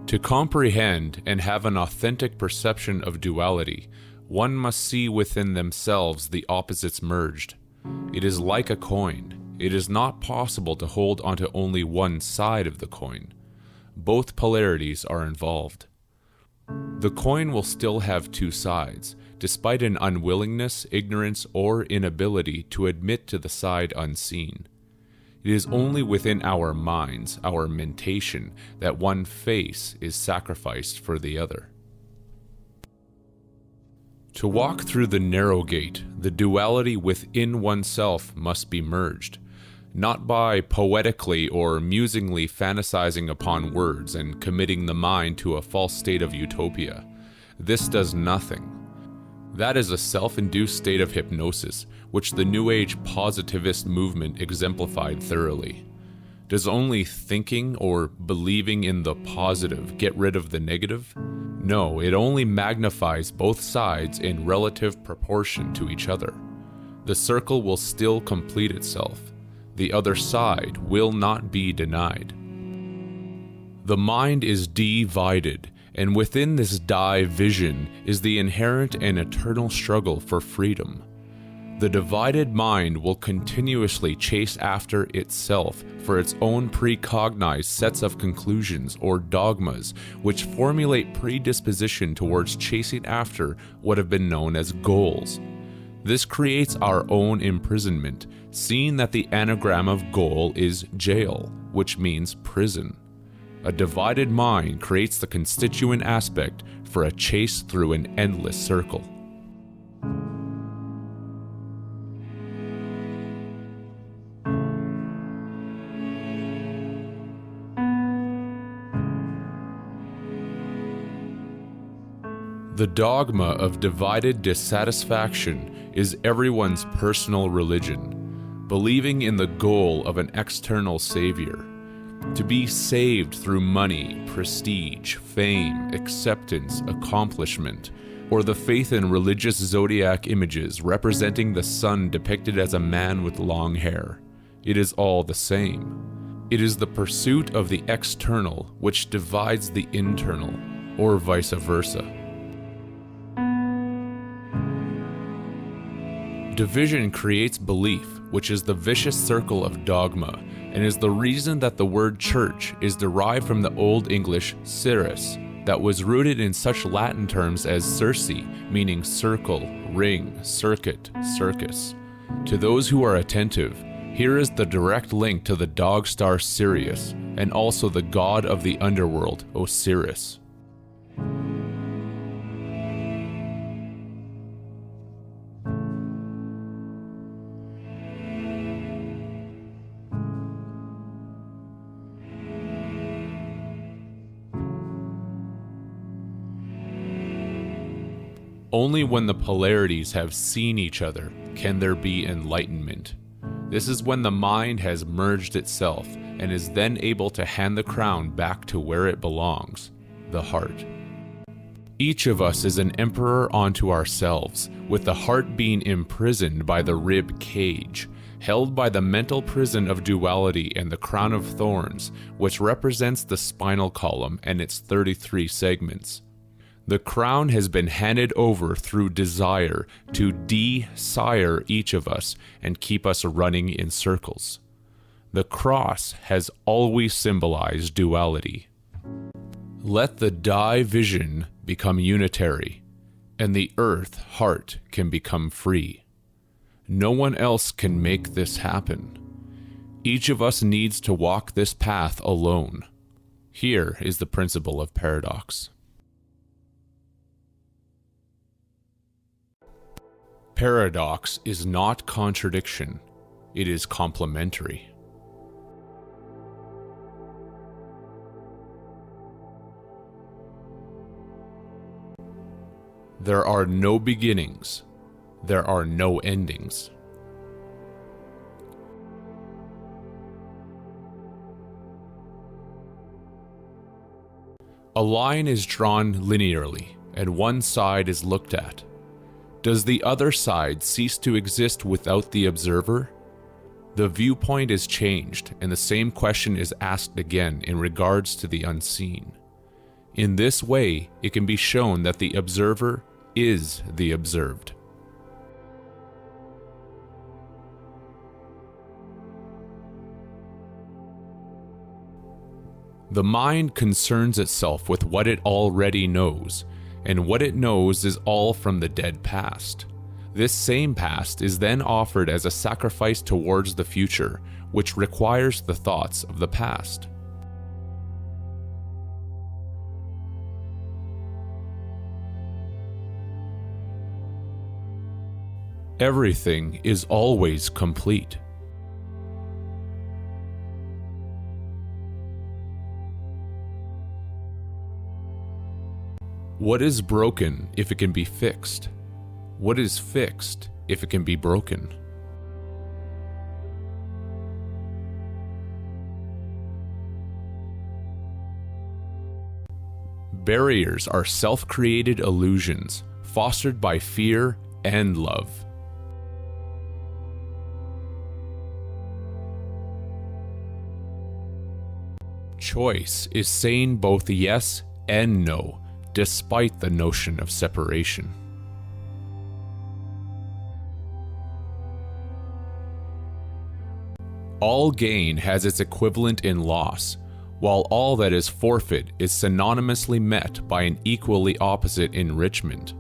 To comprehend and have an authentic perception of duality, one must see within themselves the opposites merged. It is like a coin. It is not possible to hold onto only one side of the coin. Both polarities are involved. The coin will still have two sides, despite an unwillingness, ignorance, or inability to admit to the side unseen. It is only within our minds, our mentation, that one face is sacrificed for the other. To walk through the narrow gate, the duality within oneself must be merged, not by poetically or musingly fantasizing upon words and committing the mind to a false state of utopia. This does nothing. That is a self-induced state of hypnosis, which the New Age positivist movement exemplified thoroughly. Does only thinking or believing in the positive get rid of the negative? No, it only magnifies both sides in relative proportion to each other. The circle will still complete itself. The other side will not be denied. The mind is divided, and within this division is the inherent and eternal struggle for freedom. The divided mind will continuously chase after itself for its own precognized sets of conclusions or dogmas, which formulate predisposition towards chasing after what have been known as goals. This creates our own imprisonment, seeing that the anagram of goal is jail, which means prison. A divided mind creates the constituent aspect for a chase through an endless circle. The dogma of divided dissatisfaction is everyone's personal religion, believing in the goal of an external savior. To be saved through money, prestige, fame, acceptance, accomplishment, or the faith in religious zodiac images representing the sun depicted as a man with long hair. It is all the same. It is the pursuit of the external which divides the internal, or vice versa. Division creates belief, which is the vicious circle of dogma, and is the reason that the word church is derived from the Old English cirrus, that was rooted in such Latin terms as circe, meaning circle, ring, circuit, circus. To those who are attentive, here is the direct link to the dog star Sirius, and also the god of the underworld, Osiris. Only when the polarities have seen each other can there be enlightenment. This is when the mind has merged itself and is then able to hand the crown back to where it belongs, the heart. Each of us is an emperor unto ourselves, with the heart being imprisoned by the rib cage, held by the mental prison of duality and the crown of thorns, which represents the spinal column and its 33 segments. The crown has been handed over through desire to de-sire each of us and keep us running in circles. The cross has always symbolized duality. Let the division become unitary, and the earth heart can become free. No one else can make this happen. Each of us needs to walk this path alone. Here is the principle of paradox. Paradox is not contradiction, it is complementary. There are no beginnings, there are no endings. A line is drawn linearly, and one side is looked at. Does the other side cease to exist without the observer? The viewpoint is changed, and the same question is asked again in regards to the unseen. In this way, it can be shown that the observer is the observed. The mind concerns itself with what it already knows, and what it knows is all from the dead past. This same past is then offered as a sacrifice towards the future, which requires the thoughts of the past. Everything is always complete. What is broken if it can be fixed? What is fixed if it can be broken? Barriers are self-created illusions, fostered by fear and love. Choice is saying both yes and no, despite the notion of separation. All gain has its equivalent in loss, while all that is forfeit is synonymously met by an equally opposite enrichment.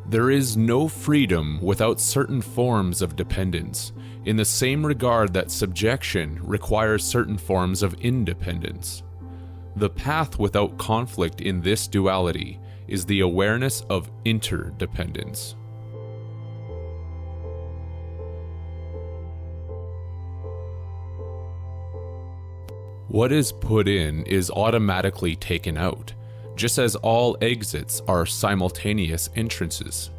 There is no freedom without certain forms of dependence, in the same regard that subjection requires certain forms of independence. The path without conflict in this duality is the awareness of interdependence. What is put in is automatically taken out, just as all exits are simultaneous entrances.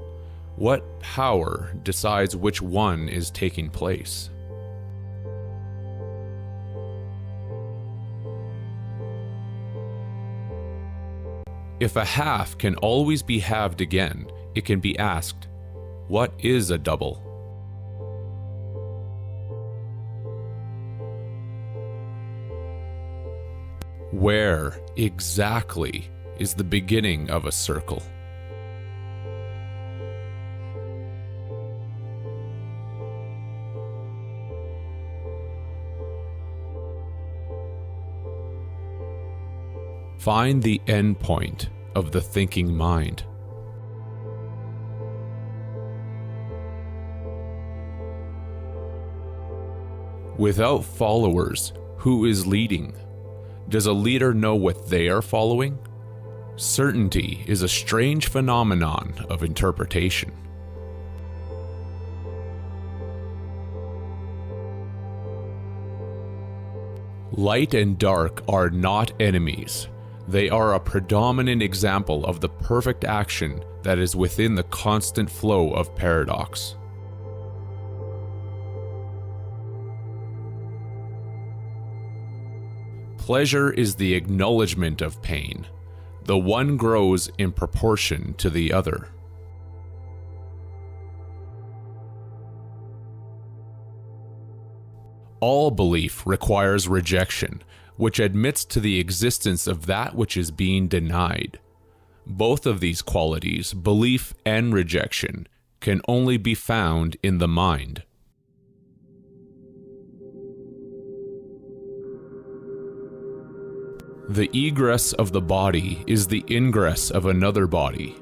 What power decides which one is taking place? If a half can always be halved again, it can be asked, what is a double? Where exactly is the beginning of a circle? Find the end point of the thinking mind. Without followers, who is leading? Does a leader know what they are following? Certainty is a strange phenomenon of interpretation. Light and dark are not enemies. They are a predominant example of the perfect action that is within the constant flow of paradox. Pleasure is the acknowledgement of pain. The one grows in proportion to the other. All belief requires rejection, which admits to the existence of that which is being denied. Both of these qualities, belief and rejection, can only be found in the mind. The egress of the body is the ingress of another body,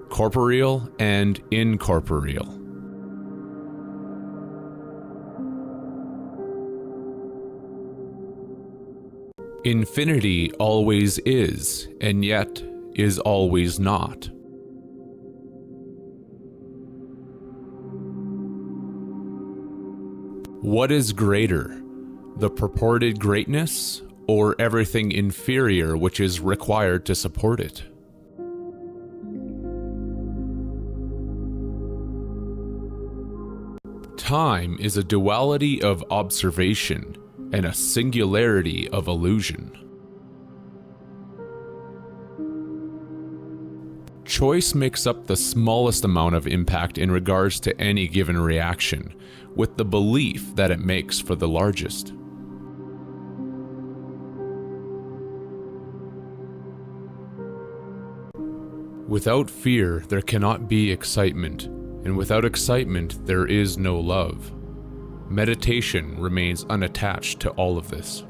corporeal and incorporeal. Infinity always is, and yet is always not. What is greater, the purported greatness, or everything inferior which is required to support it? Time is a duality of observation and a singularity of illusion. choice makes up the smallest amount of impact in regards to any given reaction, with the belief that it makes for the largest. Without fear, there cannot be excitement, and without excitement, there is no love. Meditation remains unattached to all of this.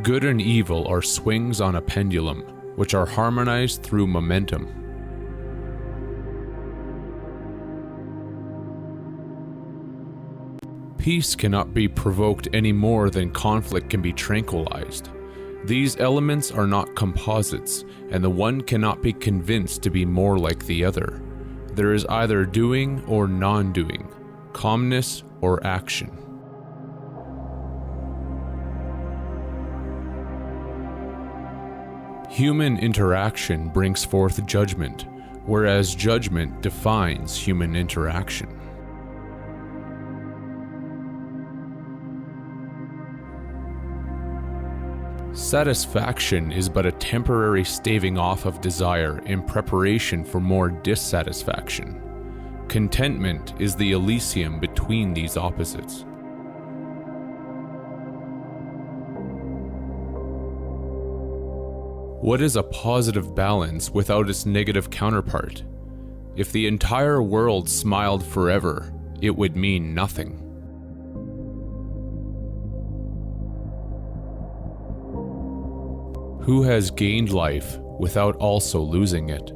Good and evil are swings on a pendulum, which are harmonized through momentum. Peace cannot be provoked any more than conflict can be tranquilized. These elements are not composites, and the one cannot be convinced to be more like the other. There is either doing or non-doing, calmness or action. Human interaction brings forth judgment, whereas judgment defines human interaction. Satisfaction is but a temporary staving off of desire in preparation for more dissatisfaction. Contentment is the Elysium between these opposites. What is a positive balance without its negative counterpart? If the entire world smiled forever, it would mean nothing. Who has gained life without also losing it?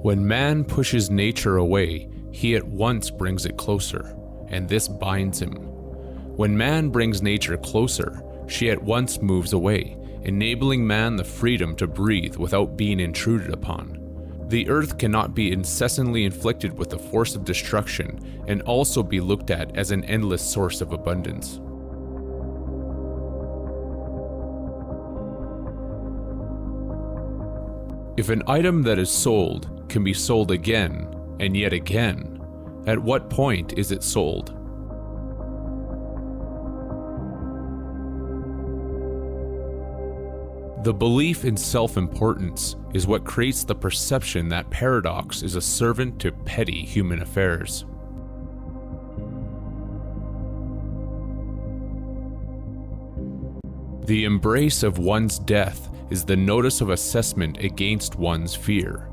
When man pushes nature away, he at once brings it closer, and this binds him. When man brings nature closer, she at once moves away, enabling man the freedom to breathe without being intruded upon. The earth cannot be incessantly inflicted with the force of destruction and also be looked at as an endless source of abundance. If an item that is sold can be sold again and yet again, at what point is it sold? The belief in self-importance is what creates the perception that paradox is a servant to petty human affairs. The embrace of one's death is the notice of assessment against one's fear.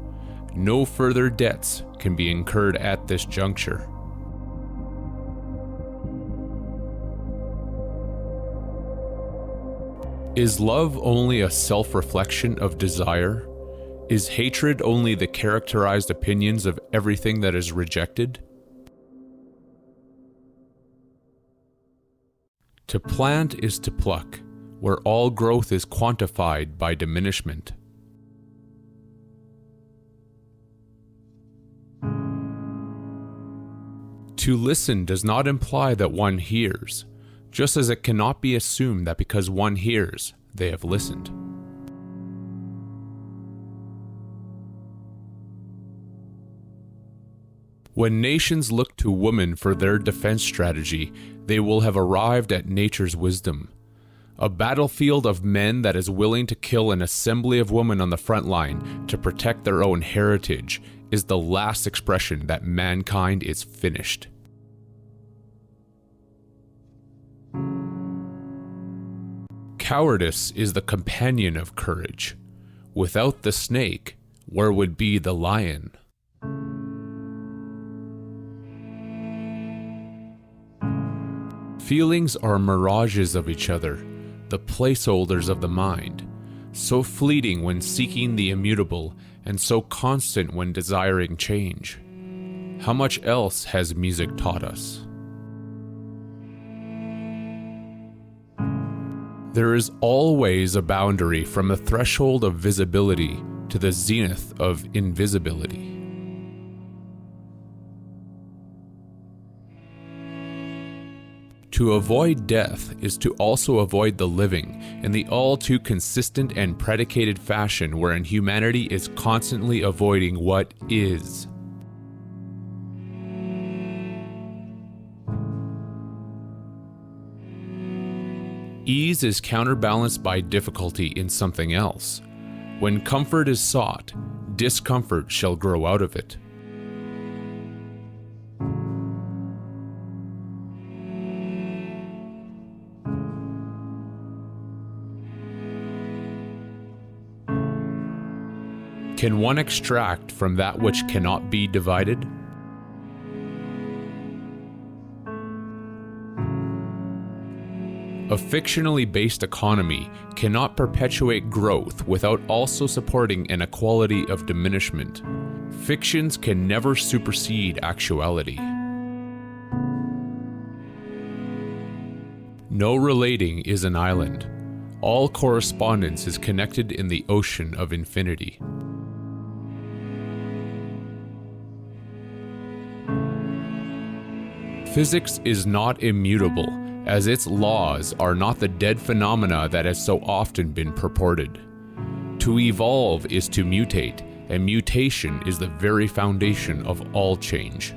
No further debts can be incurred at this juncture. Is love only a self-reflection of desire? Is hatred only the characterized opinions of everything that is rejected? To plant is to pluck, where all growth is quantified by diminishment. To listen does not imply that one hears, just as it cannot be assumed that because one hears, they have listened. When nations look to women for their defense strategy, they will have arrived at nature's wisdom. A battlefield of men that is willing to kill an assembly of women on the front line to protect their own heritage is the last expression that mankind is finished. Cowardice is the companion of courage. Without the snake, where would be the lion? Feelings are mirages of each other, the placeholders of the mind, so fleeting when seeking the immutable, and so constant when desiring change. How much else has music taught us? There is always a boundary from the threshold of visibility to the zenith of invisibility. To avoid death is to also avoid the living in the all too consistent and predicated fashion wherein humanity is constantly avoiding what is. Ease is counterbalanced by difficulty in something else. When comfort is sought, discomfort shall grow out of it. Can one extract from that which cannot be divided? A fictionally based economy cannot perpetuate growth without also supporting an equality of diminishment. Fictions can never supersede actuality. No relating is an island. All correspondence is connected in the ocean of infinity. Physics is not immutable, as its laws are not the dead phenomena that has so often been purported. To evolve is to mutate, and mutation is the very foundation of all change.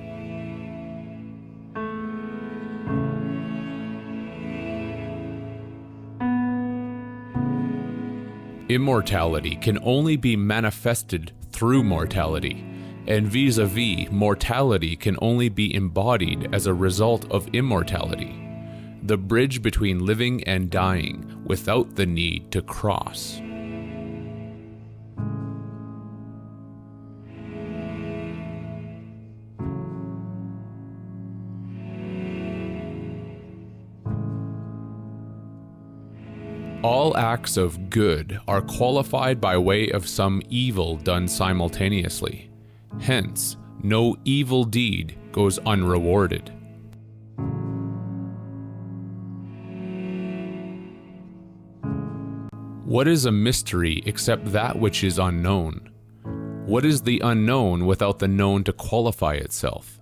Immortality can only be manifested through mortality, and vis-a-vis, mortality can only be embodied as a result of immortality. The bridge between living and dying without the need to cross. All acts of good are qualified by way of some evil done simultaneously. Hence, no evil deed goes unrewarded. What is a mystery except that which is unknown? What is the unknown without the known to qualify itself?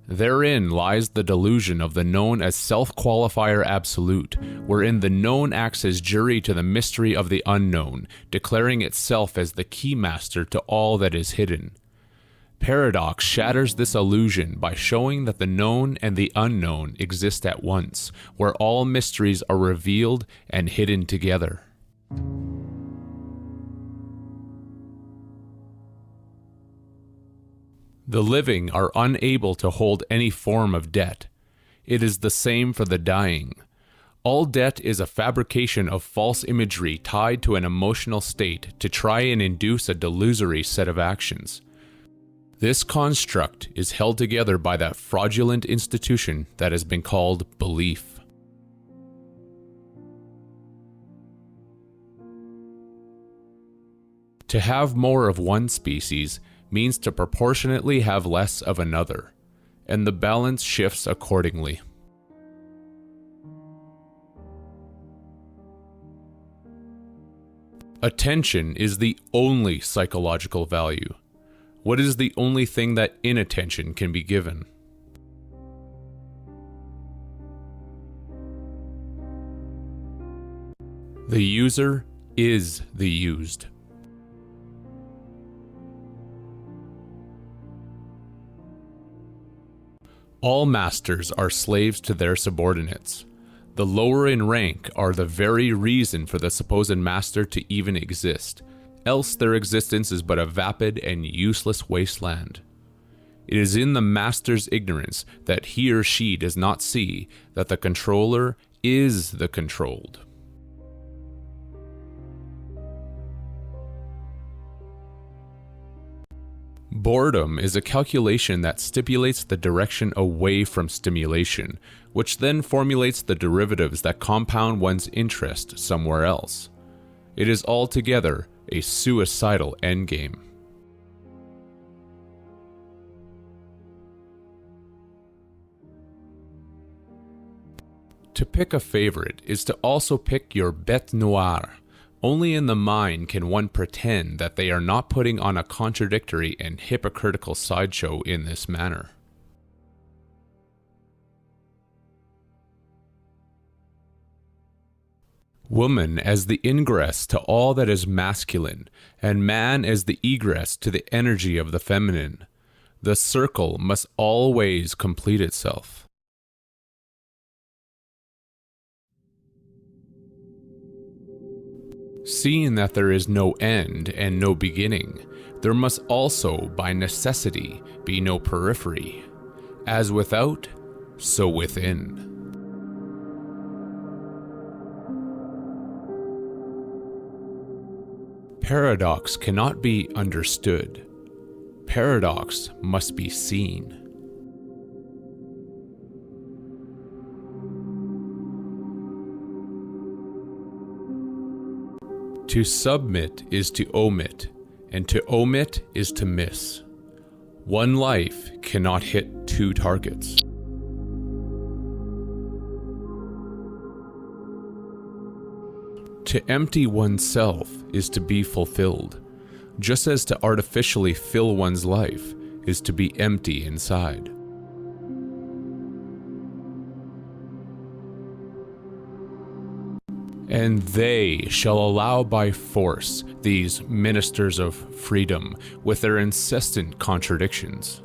Therein lies the delusion of the known as self-qualifier absolute, wherein the known acts as jury to the mystery of the unknown, declaring itself as the keymaster to all that is hidden. Paradox shatters this illusion by showing that the known and the unknown exist at once, where all mysteries are revealed and hidden together. The living are unable to hold any form of debt. It is the same for the dying. All debt is a fabrication of false imagery tied to an emotional state to try and induce a delusory set of actions. This construct is held together by that fraudulent institution that has been called belief. To have more of one species means to proportionately have less of another, and the balance shifts accordingly. Attention is the only psychological value. What is the only thing that inattention can be given? The user is the used. All masters are slaves to their subordinates. The lower in rank are the very reason for the supposed master to even exist, else their existence is but a vapid and useless wasteland. It is in the master's ignorance that he or she does not see that the controller is the controlled. Boredom is a calculation that stipulates the direction away from stimulation, which then formulates the derivatives that compound one's interest somewhere else. It is altogether a suicidal endgame. To pick a favorite is to also pick your bête noire. Only in the mind can one pretend that they are not putting on a contradictory and hypocritical sideshow in this manner. Woman as the ingress to all that is masculine, and man as the egress to the energy of the feminine. The circle must always complete itself. Seeing that there is no end and no beginning, there must also, by necessity, be no periphery. As without, so within. Paradox cannot be understood. Paradox must be seen. To submit is to omit, and to omit is to miss. One life cannot hit two targets. To empty oneself is to be fulfilled, just as to artificially fill one's life is to be empty inside. And they shall allow by force these ministers of freedom, with their incessant contradictions.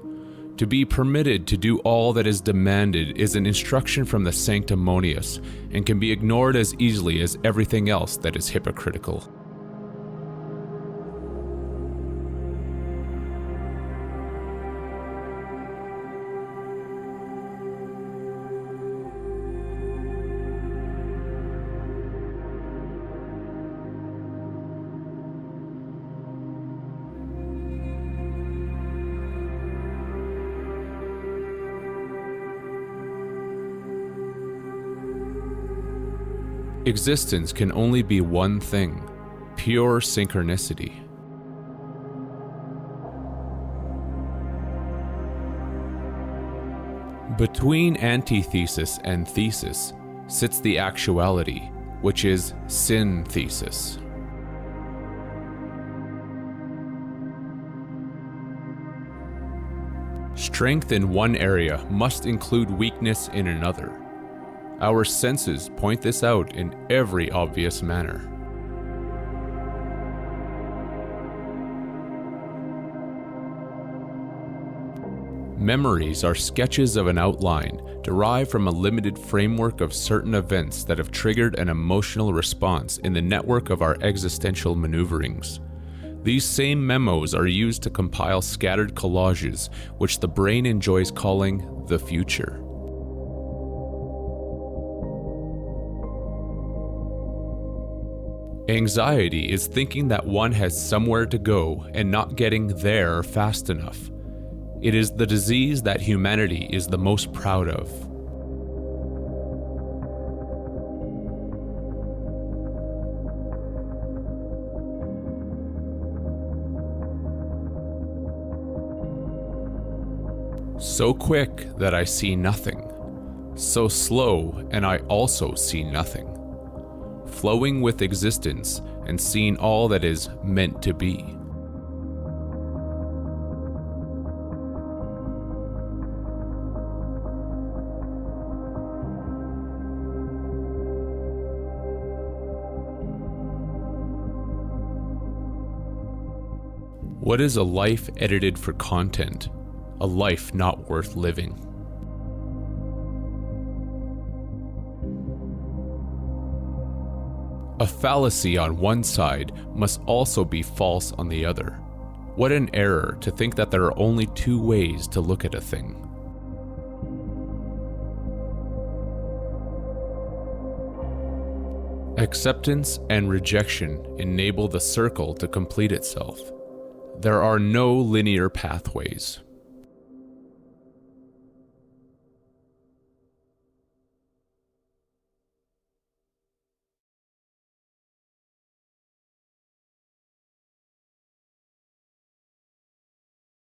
To be permitted to do all that is demanded is an instruction from the sanctimonious, and can be ignored as easily as everything else that is hypocritical. Existence can only be one thing, pure synchronicity. Between antithesis and thesis sits the actuality, which is synthesis. Strength in one area must include weakness in another. Our senses point this out in every obvious manner. Memories are sketches of an outline derived from a limited framework of certain events that have triggered an emotional response in the network of our existential maneuverings. These same memos are used to compile scattered collages, which the brain enjoys calling the future. Anxiety is thinking that one has somewhere to go and not getting there fast enough. It is the disease that humanity is the most proud of. So quick that I see nothing. So slow and I also see nothing. Flowing with existence and seeing all that is meant to be. What is a life edited for content? A life not worth living. A fallacy on one side must also be false on the other. What an error to think that there are only two ways to look at a thing. Acceptance and rejection enable the circle to complete itself. There are no linear pathways.